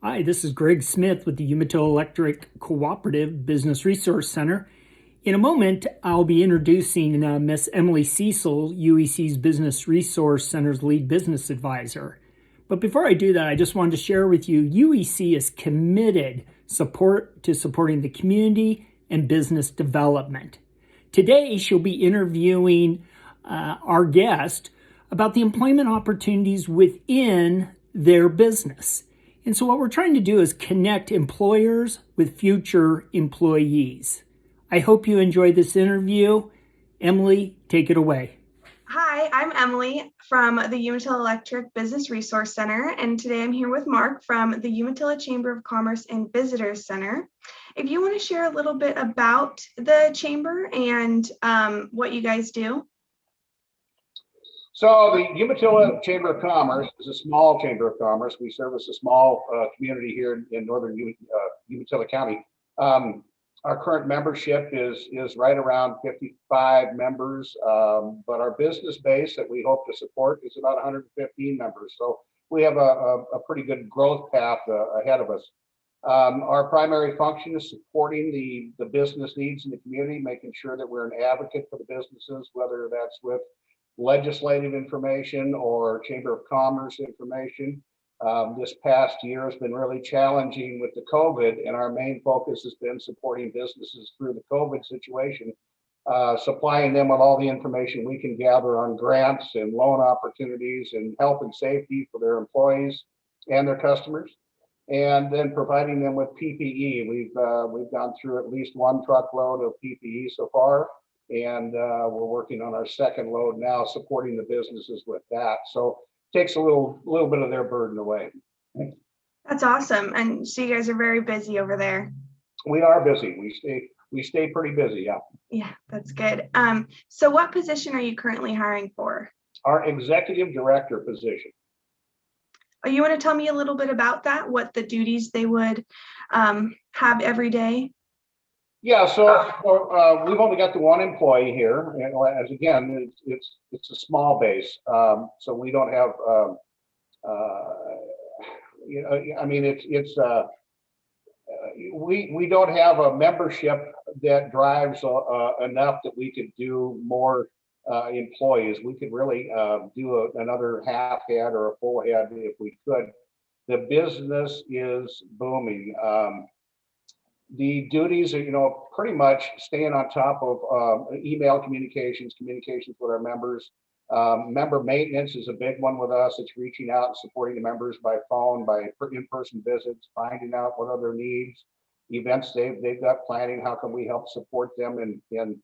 Hi, this is Greg Smith with the Umatilla Electric Cooperative Business Resource Center. In a moment, I'll be introducing Miss Emily Cecil, UEC's Business Resource Center's lead business advisor. But before I do that, I just wanted to share with you, UEC is committed to supporting the community and business development. Today, she'll be interviewing our guest about the employment opportunities within their business. And so what we're trying to do is connect employers with future employees. I hope you enjoy this interview. Emily, take it away. Hi, I'm Emily from the Umatilla Electric Business Resource Center, and today I'm here with Mark from the Umatilla Chamber of Commerce and Visitors Center. If you want to share a little bit about the chamber and what you guys do. So the Umatilla Chamber of Commerce is a small chamber of commerce. We service a small community here in northern Umatilla County. Our current membership is right around 55 members, but our business base that we hope to support is about 115 members. So we have a pretty good growth path ahead of us. Our primary function is supporting the business needs in the community, making sure that we're an advocate for the businesses, whether that's with legislative information or Chamber of Commerce information. This past year has been really challenging with the COVID, and our main focus has been supporting businesses through the COVID situation, supplying them with all the information we can gather on grants and loan opportunities and health and safety for their employees and their customers, and then providing them with PPE. We've gone through at least one truckload of PPE so far, and we're working on our second load now, supporting the businesses with that. So it takes a little bit of their burden away. That's awesome. And so you guys are very busy over there. We are busy. We stay pretty busy. Yeah. Yeah, that's good. So what position are you currently hiring for? Our executive director position. You want to tell me a little bit about that? What the duties they would have every day? Yeah, so we've only got the one employee here, and as again, it's a small base, so we don't have, I mean, we don't have a membership that drives enough that we could do more employees. We could really do another half head or a full head if we could. The business is booming. The duties are, pretty much staying on top of email communications with our members. Member maintenance is a big one with us. It's reaching out and supporting the members by phone, by in-person visits, finding out what are their needs, events they've got planning. How can we help support them in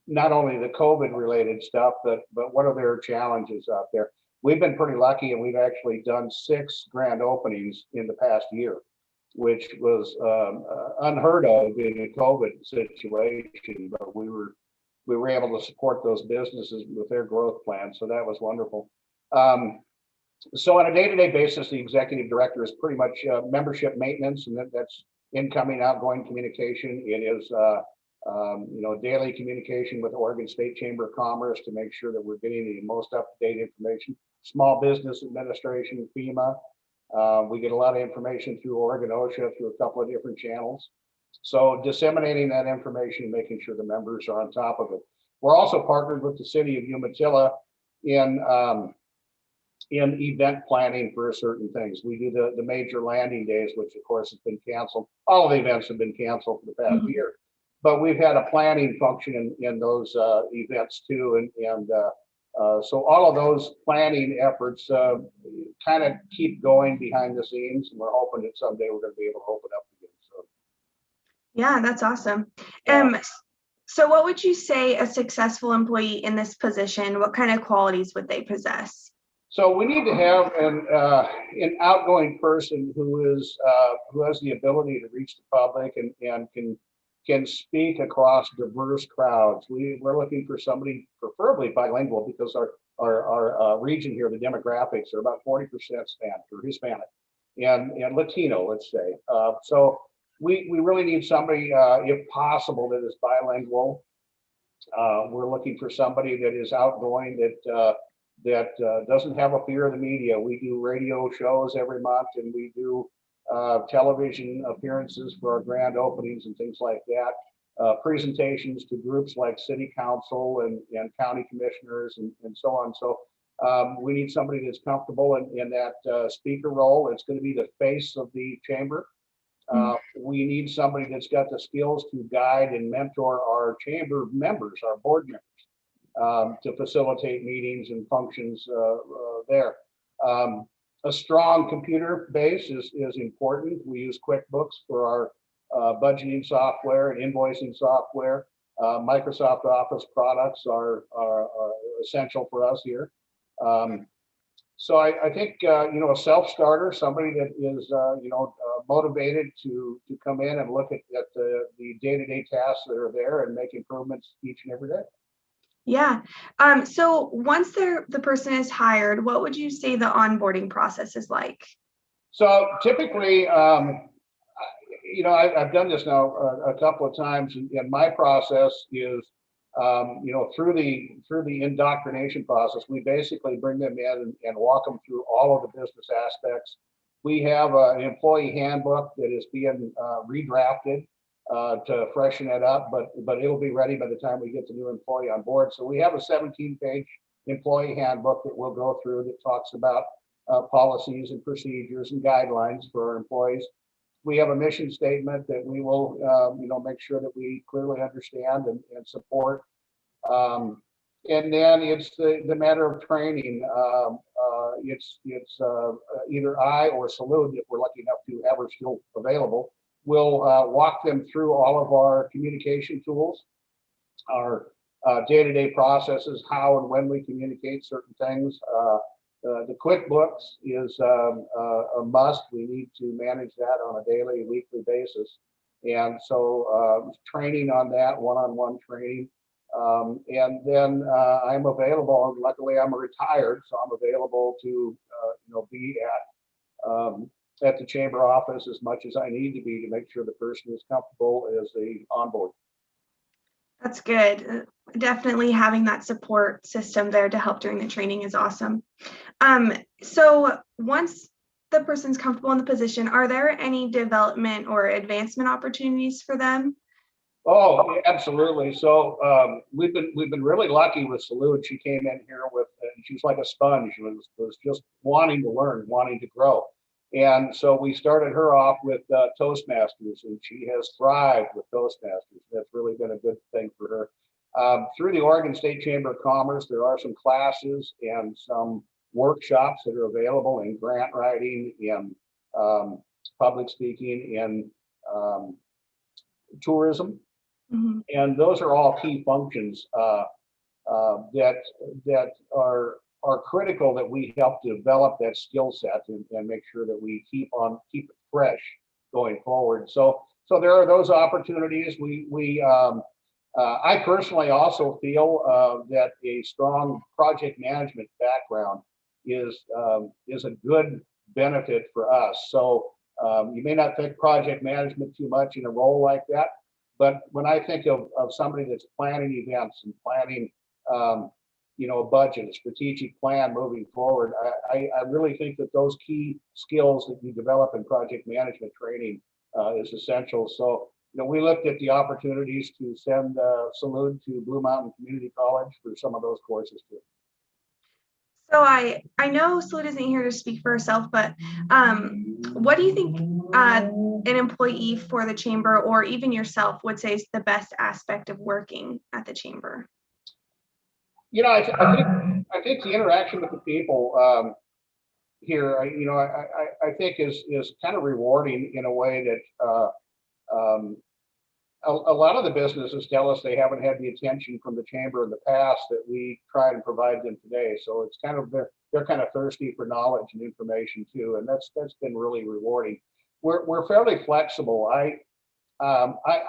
not only the COVID related stuff, but what are their challenges out there? We've been pretty lucky, and we've actually done 6 grand openings in the past year, which was unheard of in a COVID situation, but we were able to support those businesses with their growth plan. So that was wonderful. So on a day-to-day basis, the executive director is pretty much membership maintenance, and that's incoming, outgoing communication. It is daily communication with Oregon State Chamber of Commerce to make sure that we're getting the most up-to-date information. Small Business Administration, FEMA. We get a lot of information through Oregon OSHA through a couple of different channels. So disseminating that information and making sure the members are on top of it. We're also partnered with the city of Umatilla in event planning for certain things. We do the major landing days, which of course has been canceled. All of the events have been canceled for the past year, but we've had a planning function in those events too, and so all of those planning efforts kind of keep going behind the scenes, and we're hoping that someday we're going to be able to open up again. So, yeah, that's awesome. Yeah. So what would you say a successful employee in this position, what kind of qualities would they possess? So we need to have an outgoing person who has the ability to reach the public and can speak across diverse crowds. We're looking for somebody preferably bilingual, because our region here, the demographics are about 40% Spanish or Hispanic and Latino, let's say. So we really need somebody, if possible, that is bilingual. We're looking for somebody that is outgoing, that that doesn't have a fear of the media. We do radio shows every month, and we do television appearances for our grand openings and things like that. Presentations to groups like city council and county commissioners and so on. So we need somebody that's comfortable in that speaker role. It's going to be the face of the chamber. We need somebody that's got the skills to guide and mentor our chamber members, our board members, to facilitate meetings and functions there. A strong computer base is important. We use QuickBooks for our budgeting software and invoicing software. Microsoft Office products are essential for us here. So I think a self-starter, somebody that is motivated to come in and look at the day-to-day tasks that are there and make improvements each and every day. Yeah. So once the person is hired, what would you say the onboarding process is like? So typically, I've done this now a couple of times, and my process is, through the indoctrination process, we basically bring them in and walk them through all of the business aspects. We have an employee handbook that is being redrafted to freshen it up, but it'll be ready by the time we get the new employee on board. So we have a 17-page employee handbook that we'll go through that talks about policies and procedures and guidelines for our employees. We have a mission statement that we will, make sure that we clearly understand and support. And then it's the matter of training. It's either I or Salud, if we're lucky enough to have her still available, will walk them through all of our communication tools, our day-to-day processes, how and when we communicate certain things. The QuickBooks is a must. We need to manage that on a daily, weekly basis. And so training on that, one-on-one training. And then I'm available. Luckily, I'm retired, so I'm available to be at the chamber office as much as I need to be to make sure the person is comfortable as they onboard. That's good. Definitely having that support system there to help during the training is awesome. So once the person's comfortable in the position, are there any development or advancement opportunities for them? Oh, absolutely. So we've been really lucky with Salud. She came in here she's like a sponge. She was just wanting to learn, wanting to grow. And so we started her off with Toastmasters, and she has thrived with Toastmasters. That's really been a good thing for her. Through the Oregon State Chamber of Commerce, there are some classes and some workshops that are available in grant writing, in public speaking, in tourism. Mm-hmm. And those are all key functions that are critical, that we help develop that skill set and make sure that we keep it fresh going forward. So there are those opportunities. I personally also feel that a strong project management background is a good benefit for us. So you may not think project management too much in a role like that, but when I think of somebody that's planning events and planning a budget, a strategic plan moving forward, I really think that those key skills that you develop in project management training is essential. So, we looked at the opportunities to send Salud to Blue Mountain Community College for some of those courses too. So I know Salud isn't here to speak for herself, but what do you think an employee for the chamber, or even yourself, would say is the best aspect of working at the chamber? I think the interaction with the people here, I think is kind of rewarding in a way that a lot of the businesses tell us they haven't had the attention from the chamber in the past that we try and provide them today. So it's kind of they're kind of thirsty for knowledge and information too, and that's been really rewarding. We're fairly flexible. I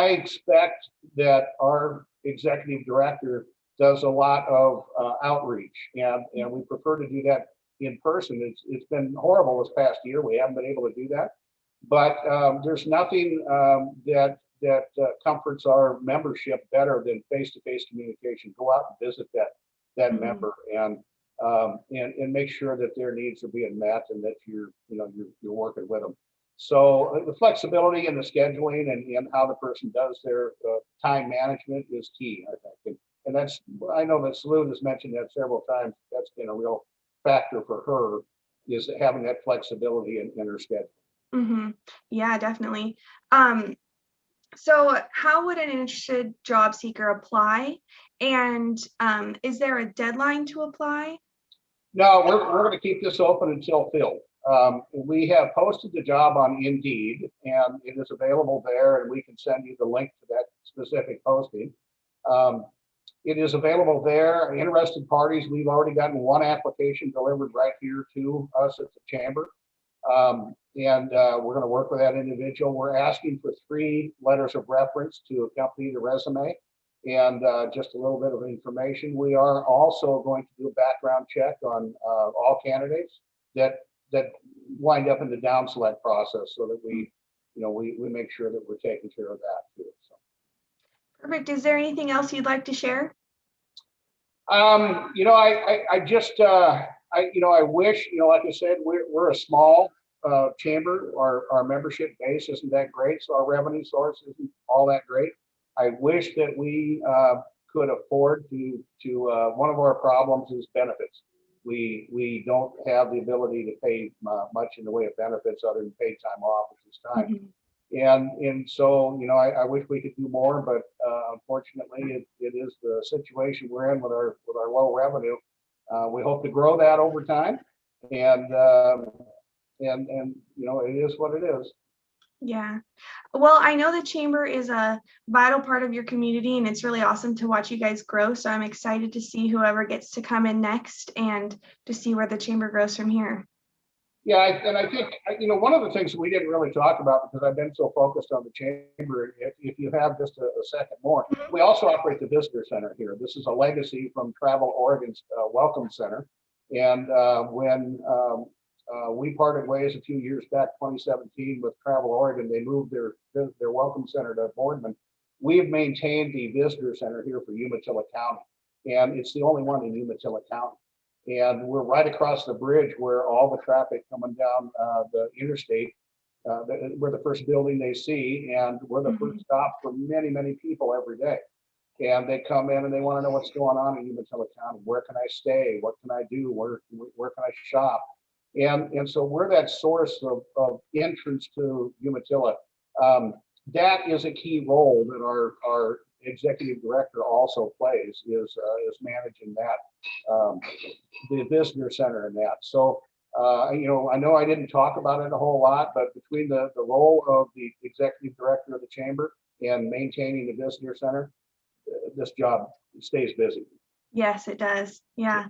expect that our executive director does a lot of outreach, and we prefer to do that in person. It's been horrible this past year. We haven't been able to do that, but there's nothing that comforts our membership better than face-to-face communication. Go out and visit that member and and make sure that their needs are being met and that you're working with them. So the flexibility and the scheduling and how the person does their time management is key, I think. And that's, I know that Salute has mentioned that several times. That's been a real factor for her, is having that flexibility in her schedule. Mm-hmm. Yeah, definitely. So how would an interested job seeker apply? And is there a deadline to apply? No, we're going to keep this open until filled. We have posted the job on Indeed, and it is available there, and we can send you the link to that specific posting. It is available there. Interested parties, we've already gotten one application delivered right here to us at the chamber. And we're going to work with that individual. We're asking for 3 letters of reference to accompany the resume and just a little bit of information. We are also going to do a background check on all candidates that wind up in the down select process, so that we make sure that we're taking care of that too. So. Perfect. Is there anything else you'd like to share? I just I wish, like I said, we're a small chamber. Our membership base isn't that great, so our revenue source isn't all that great. I wish that we could afford to one of our problems is benefits. We don't have the ability to pay much in the way of benefits other than paid time off at this time. Mm-hmm. And so, I wish we could do more, but unfortunately, it is the situation we're in with our low revenue. We hope to grow that over time, and it is what it is. Yeah. Well, I know the chamber is a vital part of your community, and it's really awesome to watch you guys grow. So I'm excited to see whoever gets to come in next and to see where the chamber grows from here. Yeah, and I think, one of the things we didn't really talk about, because I've been so focused on the chamber, if you have just a second more, we also operate the Visitor Center here. This is a legacy from Travel Oregon's Welcome Center. And when we parted ways a few years back, 2017, with Travel Oregon, they moved their Welcome Center to Boardman. We have maintained the Visitor Center here for Umatilla County, and it's the only one in Umatilla County. And we're right across the bridge where all the traffic coming down the interstate, we're the first building they see, and we're the first stop for many, many people every day. And they come in and they want to know what's going on in Umatilla County. Where can I stay? What can I do? Where can I shop? And so we're that source of entrance to Umatilla. That is a key role that our executive director also plays, is managing that, the visitor center and that. So, I know I didn't talk about it a whole lot, but between the role of the executive director of the chamber and maintaining the visitor center, this job stays busy. Yes, it does. Yeah.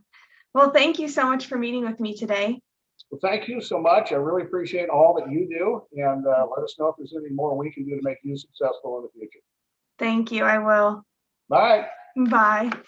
Well, thank you so much for meeting with me today. Well, thank you so much. I really appreciate all that you do, and let us know if there's any more we can do to make you successful in the future. Thank you. I will. Bye. Bye. Bye.